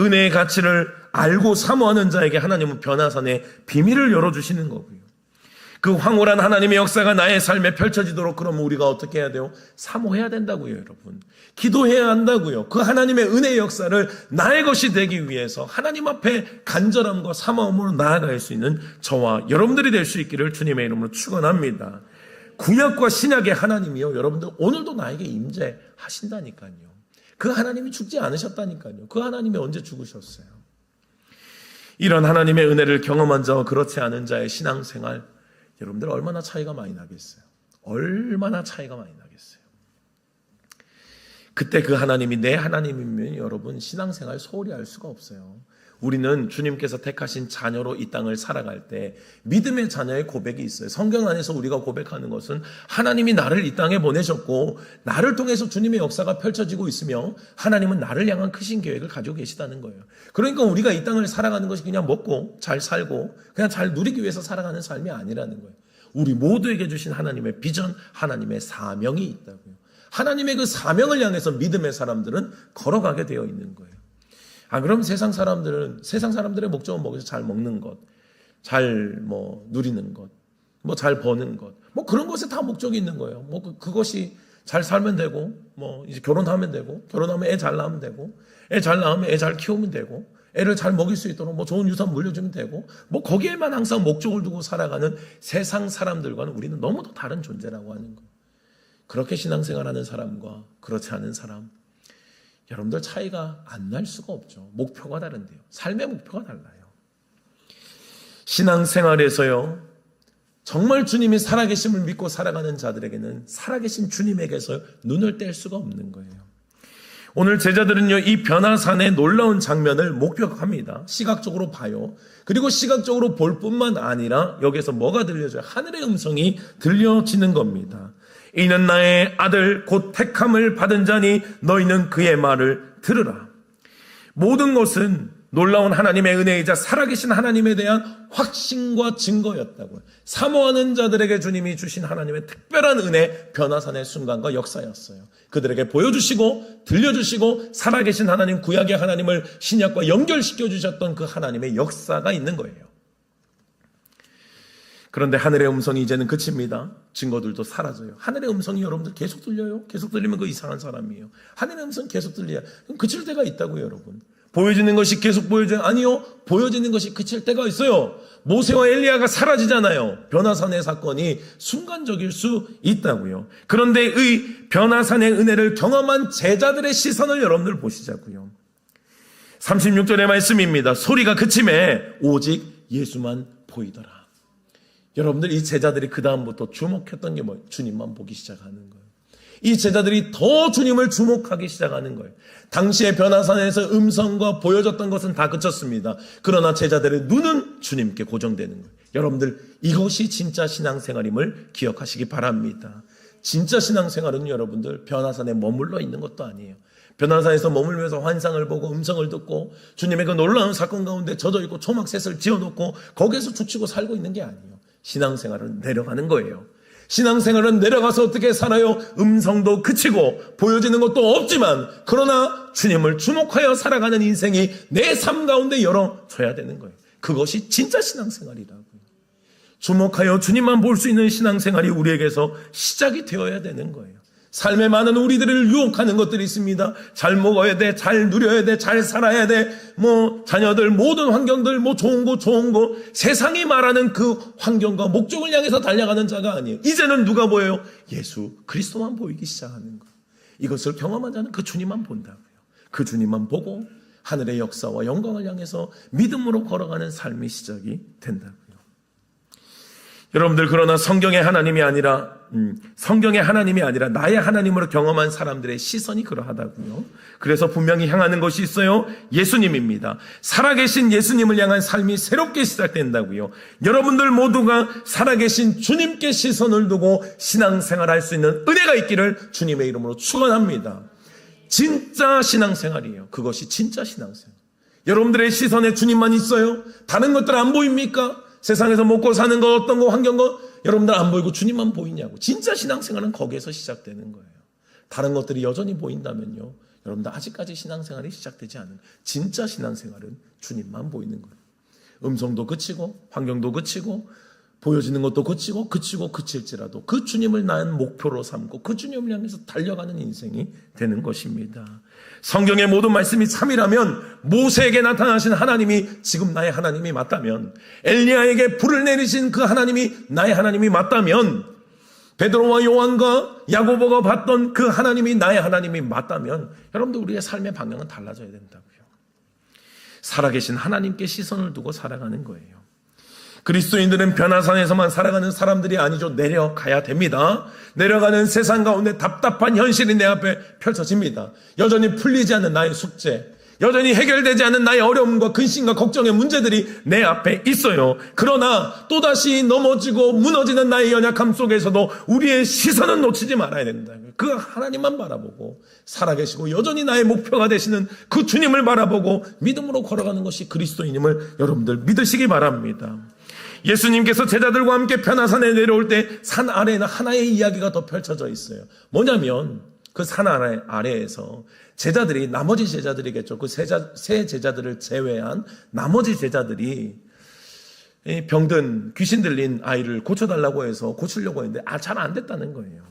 은혜의 가치를 알고 사모하는 자에게 하나님은 변화산의 비밀을 열어주시는 거고요. 그 황홀한 하나님의 역사가 나의 삶에 펼쳐지도록, 그러면 우리가 어떻게 해야 돼요? 사모해야 된다고요, 여러분. 기도해야 한다고요. 그 하나님의 은혜의 역사를 나의 것이 되기 위해서 하나님 앞에 간절함과 사모함으로 나아갈 수 있는 저와 여러분들이 될 수 있기를 주님의 이름으로 축원합니다. 구약과 신약의 하나님이요, 여러분들 오늘도 나에게 임재하신다니까요. 그 하나님이 죽지 않으셨다니까요. 그 하나님이 언제 죽으셨어요? 이런 하나님의 은혜를 경험한 자와 그렇지 않은 자의 신앙생활, 여러분들 얼마나 차이가 많이 나겠어요? 얼마나 차이가 많이 나겠어요? 그때 그 하나님이 내 하나님이면 여러분 신앙생활 소홀히 할 수가 없어요. 우리는 주님께서 택하신 자녀로 이 땅을 살아갈 때 믿음의 자녀의 고백이 있어요. 성경 안에서 우리가 고백하는 것은 하나님이 나를 이 땅에 보내셨고 나를 통해서 주님의 역사가 펼쳐지고 있으며 하나님은 나를 향한 크신 계획을 가지고 계시다는 거예요. 그러니까 우리가 이 땅을 살아가는 것이 그냥 먹고 잘 살고 그냥 잘 누리기 위해서 살아가는 삶이 아니라는 거예요. 우리 모두에게 주신 하나님의 비전, 하나님의 사명이 있다고요. 하나님의 그 사명을 향해서 믿음의 사람들은 걸어가게 되어 있는 거예요. 그럼 세상 사람들의 목적은 뭐겠어요? 잘 먹는 것, 잘 누리는 것, 잘 버는 것, 그런 것에 다 목적이 있는 거예요. 그것이 잘 살면 되고, 이제 결혼하면 되고, 결혼하면 애 잘 낳으면 되고, 애 잘 낳으면 애 잘 키우면 되고, 애를 잘 먹일 수 있도록 좋은 유산 물려주면 되고, 거기에만 항상 목적을 두고 살아가는 세상 사람들과는 우리는 너무도 다른 존재라고 하는 거예요. 그렇게 신앙생활하는 사람과 그렇지 않은 사람, 여러분들 차이가 안 날 수가 없죠. 목표가 다른데요. 삶의 목표가 달라요. 신앙생활에서요, 정말 주님이 살아계심을 믿고 살아가는 자들에게는 살아계신 주님에게서 눈을 뗄 수가 없는 거예요. 오늘 제자들은요, 이 변화산의 놀라운 장면을 목격합니다. 시각적으로 봐요. 그리고 시각적으로 볼 뿐만 아니라 여기서 뭐가 들려져요? 하늘의 음성이 들려지는 겁니다. 이는 나의 아들 곧 택함을 받은 자니 너희는 그의 말을 들으라. 모든 것은 놀라운 하나님의 은혜이자 살아계신 하나님에 대한 확신과 증거였다고요. 사모하는 자들에게 주님이 주신 하나님의 특별한 은혜, 변화산의 순간과 역사였어요. 그들에게 보여주시고 들려주시고 살아계신 하나님, 구약의 하나님을 신약과 연결시켜 주셨던 그 하나님의 역사가 있는 거예요. 그런데 하늘의 음성이 이제는 그칩니다. 증거들도 사라져요. 하늘의 음성이 여러분들 계속 들려요. 계속 들리면 그 이상한 사람이에요. 하늘의 음성 계속 들려야 그럼 그칠 때가 있다고요, 여러분. 보여지는 것이 계속 보여져요? 아니요. 보여지는 것이 그칠 때가 있어요. 모세와 엘리야가 사라지잖아요. 변화산의 사건이 순간적일 수 있다고요. 그런데 이 변화산의 은혜를 경험한 제자들의 시선을 여러분들 보시자고요. 36절의 말씀입니다. 소리가 그침에 오직 예수만 보이더라. 여러분들, 이 제자들이 그 다음부터 주목했던 게 뭐예요? 주님만 보기 시작하는 거예요. 이 제자들이 더 주님을 주목하기 시작하는 거예요. 당시의 변화산에서 음성과 보여졌던 것은 다 그쳤습니다. 그러나 제자들의 눈은 주님께 고정되는 거예요. 여러분들, 이것이 진짜 신앙생활임을 기억하시기 바랍니다. 진짜 신앙생활은 여러분들 변화산에 머물러 있는 것도 아니에요. 변화산에서 머물면서 환상을 보고 음성을 듣고 주님의 그 놀라운 사건 가운데 젖어있고 초막셋을 지어놓고 거기에서 죽치고 살고 있는 게 아니에요. 신앙생활은 내려가는 거예요. 신앙생활은 내려가서 어떻게 살아요? 음성도 그치고 보여지는 것도 없지만 그러나 주님을 주목하여 살아가는 인생이 내 삶 가운데 열어져야 되는 거예요. 그것이 진짜 신앙생활이라고요. 주목하여 주님만 볼 수 있는 신앙생활이 우리에게서 시작이 되어야 되는 거예요. 삶에 많은 우리들을 유혹하는 것들이 있습니다. 잘 먹어야 돼, 잘 누려야 돼, 잘 살아야 돼, 자녀들, 모든 환경들, 좋은 거, 세상이 말하는 그 환경과 목적을 향해서 달려가는 자가 아니에요. 이제는 누가 보여요? 예수 그리스도만 보이기 시작하는 거예요. 이것을 경험한 자는 그 주님만 본다고요. 그 주님만 보고 하늘의 역사와 영광을 향해서 믿음으로 걸어가는 삶이 시작이 된다고요. 여러분들, 그러나 성경의 하나님이 아니라 나의 하나님으로 경험한 사람들의 시선이 그러하다고요. 그래서 분명히 향하는 것이 있어요. 예수님입니다. 살아계신 예수님을 향한 삶이 새롭게 시작된다고요. 여러분들 모두가 살아계신 주님께 시선을 두고 신앙생활할 수 있는 은혜가 있기를 주님의 이름으로 축원합니다. 진짜 신앙생활이에요. 그것이 진짜 신앙생활. 여러분들의 시선에 주님만 있어요? 다른 것들 안 보입니까? 세상에서 먹고 사는 것, 어떤 거, 환경 거, 여러분들 안 보이고 주님만 보이냐고. 진짜 신앙생활은 거기에서 시작되는 거예요. 다른 것들이 여전히 보인다면요, 여러분들 아직까지 신앙생활이 시작되지 않은, 진짜 신앙생활은 주님만 보이는 거예요. 음성도 그치고 환경도 그치고 보여지는 것도 그치고 그칠지라도 그 주님을 나의 목표로 삼고 그 주님을 향해서 달려가는 인생이 되는 것입니다. 성경의 모든 말씀이 참이라면, 모세에게 나타나신 하나님이 지금 나의 하나님이 맞다면, 엘리야에게 불을 내리신 그 하나님이 나의 하나님이 맞다면, 베드로와 요한과 야고보가 봤던 그 하나님이 나의 하나님이 맞다면, 여러분들 우리의 삶의 방향은 달라져야 된다고요. 살아계신 하나님께 시선을 두고 살아가는 거예요. 그리스도인들은 변화산에서만 살아가는 사람들이 아니죠. 내려가야 됩니다. 내려가는 세상 가운데 답답한 현실이 내 앞에 펼쳐집니다. 여전히 풀리지 않는 나의 숙제, 여전히 해결되지 않은 나의 어려움과 근심과 걱정의 문제들이 내 앞에 있어요. 그러나 또다시 넘어지고 무너지는 나의 연약함 속에서도 우리의 시선은 놓치지 말아야 된다. 그 하나님만 바라보고 살아계시고 여전히 나의 목표가 되시는 그 주님을 바라보고 믿음으로 걸어가는 것이 그리스도인임을 여러분들 믿으시기 바랍니다. 예수님께서 제자들과 함께 변화산에 내려올 때 산 아래에는 하나의 이야기가 더 펼쳐져 있어요. 뭐냐면 그 산 아래에서 제자들이, 나머지 제자들이겠죠. 그 세 제자들을 제외한 나머지 제자들이 병든, 귀신 들린 아이를 고쳐달라고 해서 고치려고 했는데 잘 안 됐다는 거예요.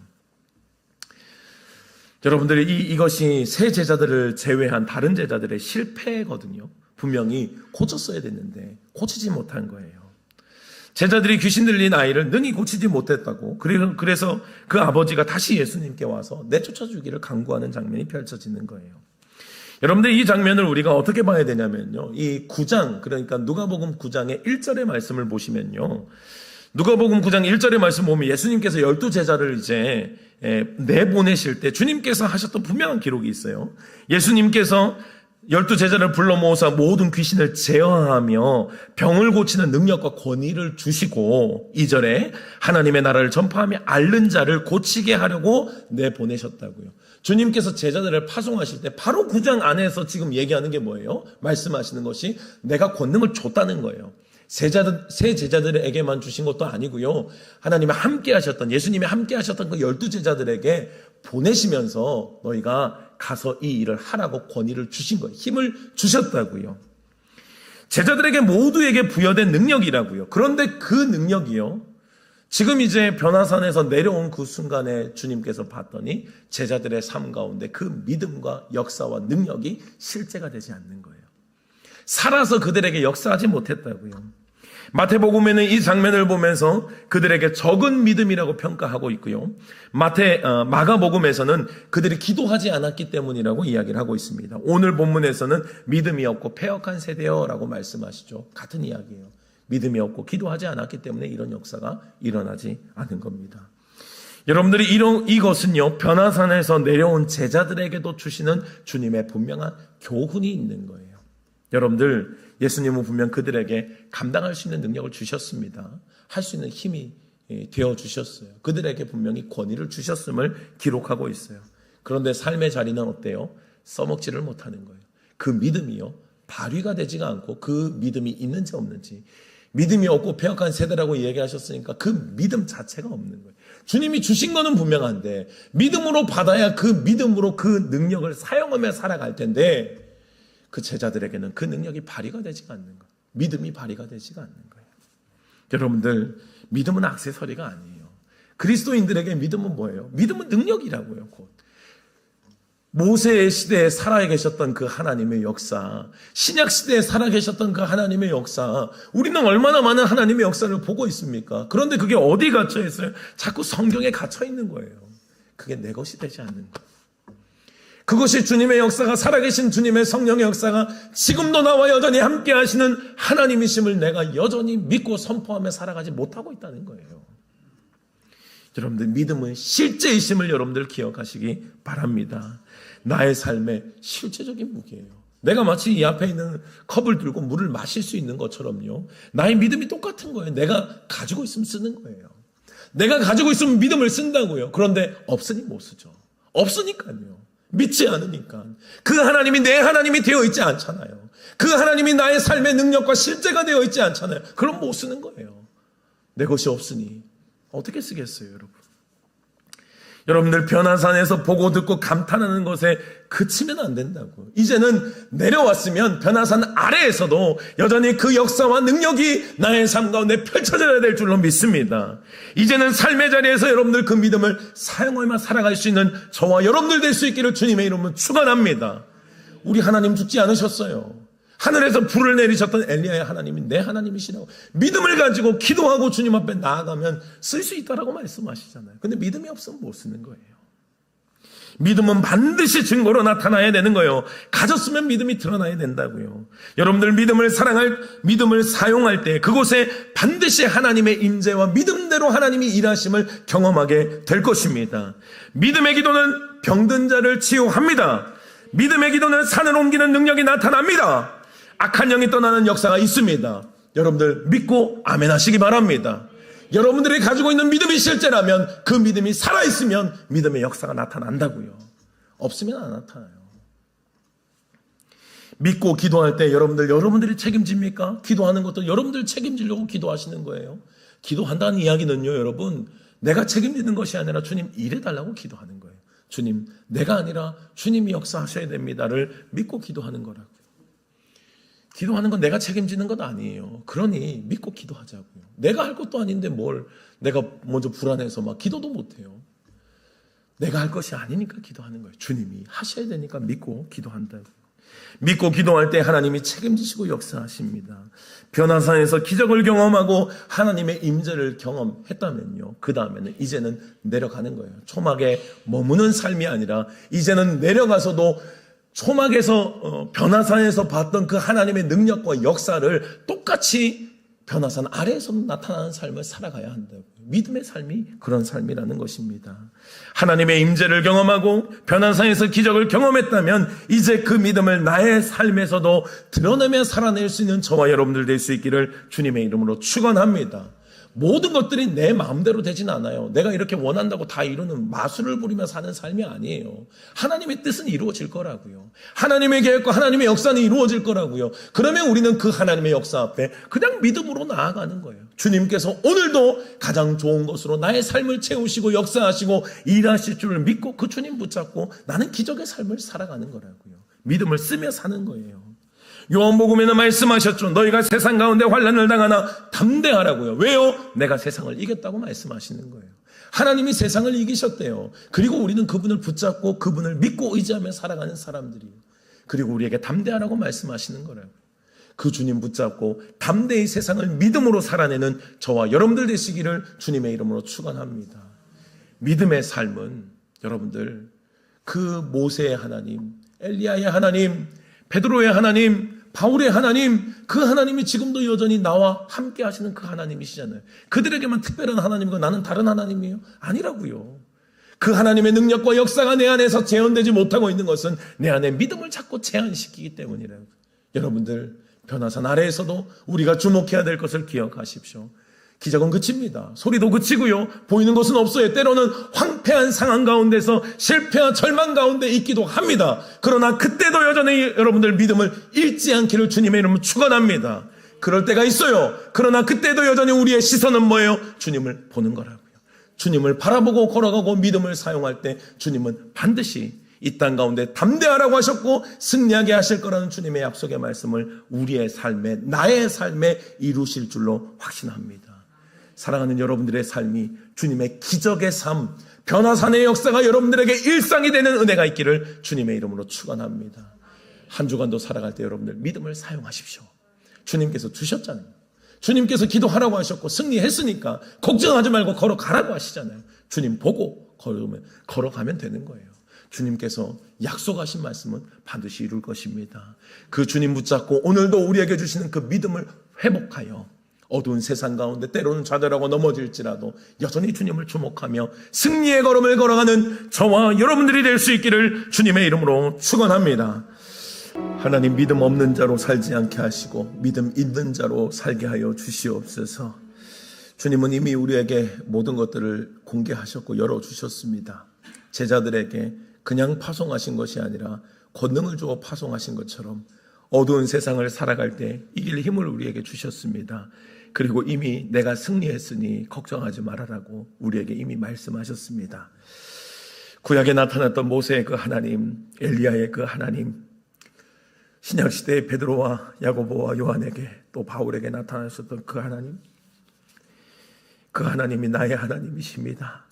여러분들이 이것이 세 제자들을 제외한 다른 제자들의 실패거든요. 분명히 고쳤어야 됐는데 고치지 못한 거예요. 제자들이 귀신 들린 아이를 능히 고치지 못했다고, 그래서 그 아버지가 다시 예수님께 와서 내쫓아 주기를 간구하는 장면이 펼쳐지는 거예요. 여러분들, 이 장면을 우리가 어떻게 봐야 되냐면요, 이 9장, 그러니까 누가복음 9장의 1절의 말씀을 보시면요, 누가복음 9장 1절의 말씀 보면 예수님께서 12제자를 이제 내보내실 때 주님께서 하셨던 분명한 기록이 있어요. 예수님께서 12제자를 불러 모으사 모든 귀신을 제어하며 병을 고치는 능력과 권위를 주시고, 2절에 하나님의 나라를 전파하며 앓는 자를 고치게 하려고 내보내셨다고요. 주님께서 제자들을 파송하실 때 바로 9장 안에서 지금 얘기하는 게 뭐예요? 말씀하시는 것이 내가 권능을 줬다는 거예요. 세 제자들에게만 주신 것도 아니고요, 하나님이 함께 하셨던, 예수님이 함께 하셨던 그 12제자들에게 보내시면서 너희가 가서 이 일을 하라고 권위를 주신 거예요. 힘을 주셨다고요. 제자들에게 모두에게 부여된 능력이라고요. 그런데 그 능력이요, 지금 이제 변화산에서 내려온 그 순간에 주님께서 봤더니 제자들의 삶 가운데 그 믿음과 역사와 능력이 실제가 되지 않는 거예요. 살아서 그들에게 역사하지 못했다고요. 마태복음에는 이 장면을 보면서 그들에게 적은 믿음이라고 평가하고 있고요. 마가복음에서는 그들이 기도하지 않았기 때문이라고 이야기를 하고 있습니다. 오늘 본문에서는 믿음이 없고 패역한 세대여라고 말씀하시죠. 같은 이야기예요. 믿음이 없고 기도하지 않았기 때문에 이런 역사가 일어나지 않은 겁니다. 여러분들이 이것은요, 변화산에서 내려온 제자들에게도 주시는 주님의 분명한 교훈이 있는 거예요. 여러분들, 예수님은 분명 그들에게 감당할 수 있는 능력을 주셨습니다. 할 수 있는 힘이 되어 주셨어요. 그들에게 분명히 권위를 주셨음을 기록하고 있어요. 그런데 삶의 자리는 어때요? 써먹지를 못하는 거예요. 그 믿음이요, 발휘가 되지가 않고 그 믿음이 있는지 없는지, 믿음이 없고 패역한 세대라고 얘기하셨으니까 그 믿음 자체가 없는 거예요. 주님이 주신 거는 분명한데 믿음으로 받아야 그 믿음으로 그 능력을 사용하며 살아갈 텐데 그 제자들에게는 그 능력이 발휘가 되지가 않는 거예요. 믿음이 발휘가 되지가 않는 거예요. 여러분들, 믿음은 액세서리가 아니에요. 그리스도인들에게 믿음은 뭐예요? 믿음은 능력이라고요. 곧 모세의 시대에 살아계셨던 그 하나님의 역사, 신약 시대에 살아계셨던 그 하나님의 역사, 우리는 얼마나 많은 하나님의 역사를 보고 있습니까? 그런데 그게 어디 갇혀 있어요? 자꾸 성경에 갇혀 있는 거예요. 그게 내 것이 되지 않는 거예요. 그것이 주님의 역사가, 살아계신 주님의 성령의 역사가 지금도 나와 여전히 함께 하시는 하나님이심을 내가 여전히 믿고 선포하며 살아가지 못하고 있다는 거예요. 여러분들, 믿음은 실제이심을 여러분들 기억하시기 바랍니다. 나의 삶의 실제적인 무기예요. 내가 마치 이 앞에 있는 컵을 들고 물을 마실 수 있는 것처럼요, 나의 믿음이 똑같은 거예요. 내가 가지고 있으면 쓰는 거예요. 내가 가지고 있으면 믿음을 쓴다고요. 그런데 없으니 못 쓰죠. 없으니까요. 믿지 않으니까. 그 하나님이 내 하나님이 되어 있지 않잖아요. 그 하나님이 나의 삶의 능력과 실제가 되어 있지 않잖아요. 그럼 못 쓰는 거예요. 내 것이 없으니 어떻게 쓰겠어요, 여러분? 여러분들, 변화산에서 보고 듣고 감탄하는 것에 그치면 안 된다고. 이제는 내려왔으면 변화산 아래에서도 여전히 그 역사와 능력이 나의 삶 가운데 펼쳐져야 될 줄로 믿습니다. 이제는 삶의 자리에서 여러분들 그 믿음을 사용하며 살아갈 수 있는 저와 여러분들 될 수 있기를 주님의 이름으로 축원합니다. 우리 하나님 죽지 않으셨어요. 하늘에서 불을 내리셨던 엘리야의 하나님이 내 하나님이시라고 믿음을 가지고 기도하고 주님 앞에 나아가면 쓸 수 있다라고 말씀하시잖아요. 근데 믿음이 없으면 못 쓰는 거예요. 믿음은 반드시 증거로 나타나야 되는 거예요. 가졌으면 믿음이 드러나야 된다고요. 여러분들, 믿음을 사용할 때 그곳에 반드시 하나님의 임재와 믿음대로 하나님이 일하심을 경험하게 될 것입니다. 믿음의 기도는 병든 자를 치유합니다. 믿음의 기도는 산을 옮기는 능력이 나타납니다. 악한 영이 떠나는 역사가 있습니다. 여러분들, 믿고 아멘 하시기 바랍니다. 여러분들이 가지고 있는 믿음이 실제라면, 그 믿음이 살아있으면 믿음의 역사가 나타난다고요. 없으면 안 나타나요. 믿고 기도할 때 여러분들이 책임집니까? 기도하는 것도 여러분들 책임지려고 기도하시는 거예요. 기도한다는 이야기는요, 여러분, 내가 책임지는 것이 아니라 주님 일해달라고 기도하는 거예요. 주님, 내가 아니라 주님이 역사하셔야 됩니다를 믿고 기도하는 거라고요. 기도하는 건 내가 책임지는 것 아니에요. 그러니 믿고 기도하자고요. 내가 할 것도 아닌데 뭘 내가 먼저 불안해서 막 기도도 못해요. 내가 할 것이 아니니까 기도하는 거예요. 주님이 하셔야 되니까 믿고 기도한다고요. 믿고 기도할 때 하나님이 책임지시고 역사하십니다. 변화산에서 기적을 경험하고 하나님의 임재를 경험했다면요, 그 다음에는 이제는 내려가는 거예요. 초막에 머무는 삶이 아니라 이제는 내려가서도 초막에서 변화산에서 봤던 그 하나님의 능력과 역사를 똑같이 변화산 아래에서도 나타나는 삶을 살아가야 한다고요. 믿음의 삶이 그런 삶이라는 것입니다. 하나님의 임재를 경험하고 변화산에서 기적을 경험했다면 이제 그 믿음을 나의 삶에서도 드러내며 살아낼 수 있는 저와 여러분들 될 수 있기를 주님의 이름으로 축원합니다. 모든 것들이 내 마음대로 되진 않아요. 내가 이렇게 원한다고 다 이루는 마술을 부리며 사는 삶이 아니에요. 하나님의 뜻은 이루어질 거라고요. 하나님의 계획과 하나님의 역사는 이루어질 거라고요. 그러면 우리는 그 하나님의 역사 앞에 그냥 믿음으로 나아가는 거예요. 주님께서 오늘도 가장 좋은 것으로 나의 삶을 채우시고 역사하시고 일하실 줄을 믿고 그 주님 붙잡고 나는 기적의 삶을 살아가는 거라고요. 믿음을 쓰며 사는 거예요. 요한복음에는 말씀하셨죠. 너희가 세상 가운데 환난을 당하나 담대하라고요. 왜요? 내가 세상을 이겼다고 말씀하시는 거예요. 하나님이 세상을 이기셨대요. 그리고 우리는 그분을 붙잡고 그분을 믿고 의지하며 살아가는 사람들이에요. 그리고 우리에게 담대하라고 말씀하시는 거라고요. 그 주님 붙잡고 담대히 세상을 믿음으로 살아내는 저와 여러분들 되시기를 주님의 이름으로 축원합니다. 믿음의 삶은 여러분들 그 모세의 하나님, 엘리야의 하나님, 베드로의 하나님, 바울의 하나님, 그 하나님이 지금도 여전히 나와 함께 하시는 그 하나님이시잖아요. 그들에게만 특별한 하나님이고 나는 다른 하나님이에요? 아니라고요. 그 하나님의 능력과 역사가 내 안에서 재현되지 못하고 있는 것은 내 안에 믿음을 자꾸 제한시키기 때문이라고. 여러분들 변화산 아래에서도 우리가 주목해야 될 것을 기억하십시오. 기적은 그칩니다. 소리도 그치고요. 보이는 것은 없어요. 때로는 황폐한 상황 가운데서 실패한 절망 가운데 있기도 합니다. 그러나 그때도 여전히 여러분들 믿음을 잃지 않기를 주님의 이름으로 축원합니다. 그럴 때가 있어요. 그러나 그때도 여전히 우리의 시선은 뭐예요? 주님을 보는 거라고요. 주님을 바라보고 걸어가고 믿음을 사용할 때 주님은 반드시 이 땅 가운데 담대하라고 하셨고 승리하게 하실 거라는 주님의 약속의 말씀을 우리의 삶에, 나의 삶에 이루실 줄로 확신합니다. 사랑하는 여러분들의 삶이 주님의 기적의 삶, 변화산의 역사가 여러분들에게 일상이 되는 은혜가 있기를 주님의 이름으로 축원합니다. 한 주간도 살아갈 때 여러분들 믿음을 사용하십시오. 주님께서 주셨잖아요. 주님께서 기도하라고 하셨고 승리했으니까 걱정하지 말고 걸어가라고 하시잖아요. 주님 보고 걸어가면 되는 거예요. 주님께서 약속하신 말씀은 반드시 이룰 것입니다. 그 주님 붙잡고 오늘도 우리에게 주시는 그 믿음을 회복하여 어두운 세상 가운데 때로는 좌절하고 넘어질지라도 여전히 주님을 주목하며 승리의 걸음을 걸어가는 저와 여러분들이 될 수 있기를 주님의 이름으로 축원합니다. 하나님, 믿음 없는 자로 살지 않게 하시고 믿음 있는 자로 살게 하여 주시옵소서. 주님은 이미 우리에게 모든 것들을 공개하셨고 열어주셨습니다. 제자들에게 그냥 파송하신 것이 아니라 권능을 주어 파송하신 것처럼 어두운 세상을 살아갈 때 이길 힘을 우리에게 주셨습니다. 그리고 이미 내가 승리했으니 걱정하지 말아라고 우리에게 이미 말씀하셨습니다. 구약에 나타났던 모세의 그 하나님, 엘리야의 그 하나님, 신약시대의 베드로와 야고보와 요한에게 또 바울에게 나타나셨던 그 하나님, 그 하나님이 나의 하나님이십니다.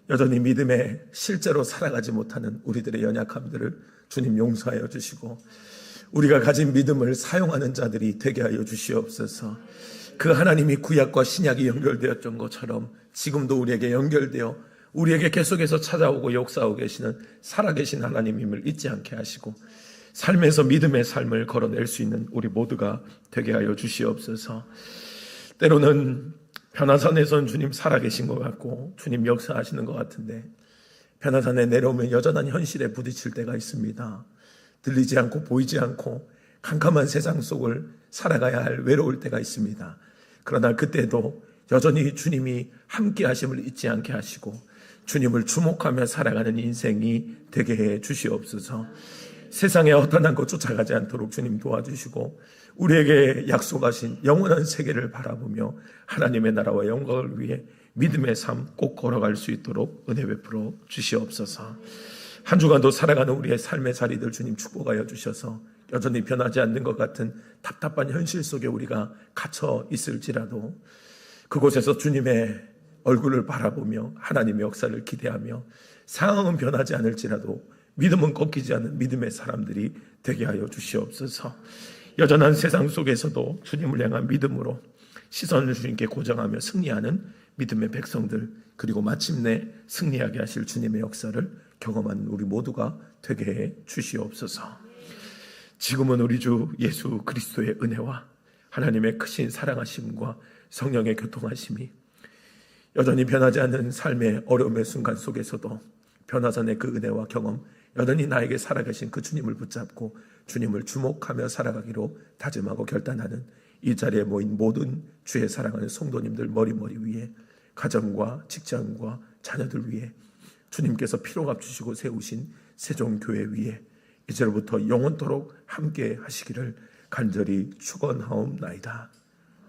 여전히 믿음에 실제로 살아가지 못하는 우리들의 연약함들을 주님 용서하여 주시고 우리가 가진 믿음을 사용하는 자들이 되게 하여 주시옵소서. 그 하나님이 구약과 신약이 연결되었던 것처럼 지금도 우리에게 연결되어 우리에게 계속해서 찾아오고 역사하고 계시는 살아계신 하나님임을 잊지 않게 하시고 삶에서 믿음의 삶을 걸어낼 수 있는 우리 모두가 되게 하여 주시옵소서. 때로는 변화산에선 주님 살아계신 것 같고 주님 역사하시는 것 같은데 변화산에 내려오면 여전한 현실에 부딪힐 때가 있습니다. 들리지 않고 보이지 않고 캄캄한 세상 속을 살아가야 할 외로울 때가 있습니다. 그러나 그때도 여전히 주님이 함께 하심을 잊지 않게 하시고 주님을 주목하며 살아가는 인생이 되게 해 주시옵소서. 세상에 허탄한 것 쫓아가지 않도록 주님 도와주시고 우리에게 약속하신 영원한 세계를 바라보며 하나님의 나라와 영광을 위해 믿음의 삶 꼭 걸어갈 수 있도록 은혜 베풀어 주시옵소서. 한 주간도 살아가는 우리의 삶의 자리들 주님 축복하여 주셔서 여전히 변하지 않는 것 같은 답답한 현실 속에 우리가 갇혀 있을지라도 그곳에서 주님의 얼굴을 바라보며 하나님의 역사를 기대하며 상황은 변하지 않을지라도 믿음은 꺾이지 않는 믿음의 사람들이 되게 하여 주시옵소서. 여전한 세상 속에서도 주님을 향한 믿음으로 시선을 주님께 고정하며 승리하는 믿음의 백성들, 그리고 마침내 승리하게 하실 주님의 역사를 경험하는 우리 모두가 되게 해 주시옵소서. 지금은 우리 주 예수 그리스도의 은혜와 하나님의 크신 사랑하심과 성령의 교통하심이 여전히 변하지 않는 삶의 어려움의 순간 속에서도 변화산의 그 은혜와 경험, 여전히 나에게 살아계신 그 주님을 붙잡고 주님을 주목하며 살아가기로 다짐하고 결단하는 이 자리에 모인 모든 주의 사랑하는 성도님들 머리머리 위에, 가정과 직장과 자녀들 위에, 주님께서 피로 갚으시고 세우신 세종교회 위에 이제로부터 영원토록 함께 하시기를 간절히 축원하옵나이다.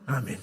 아멘.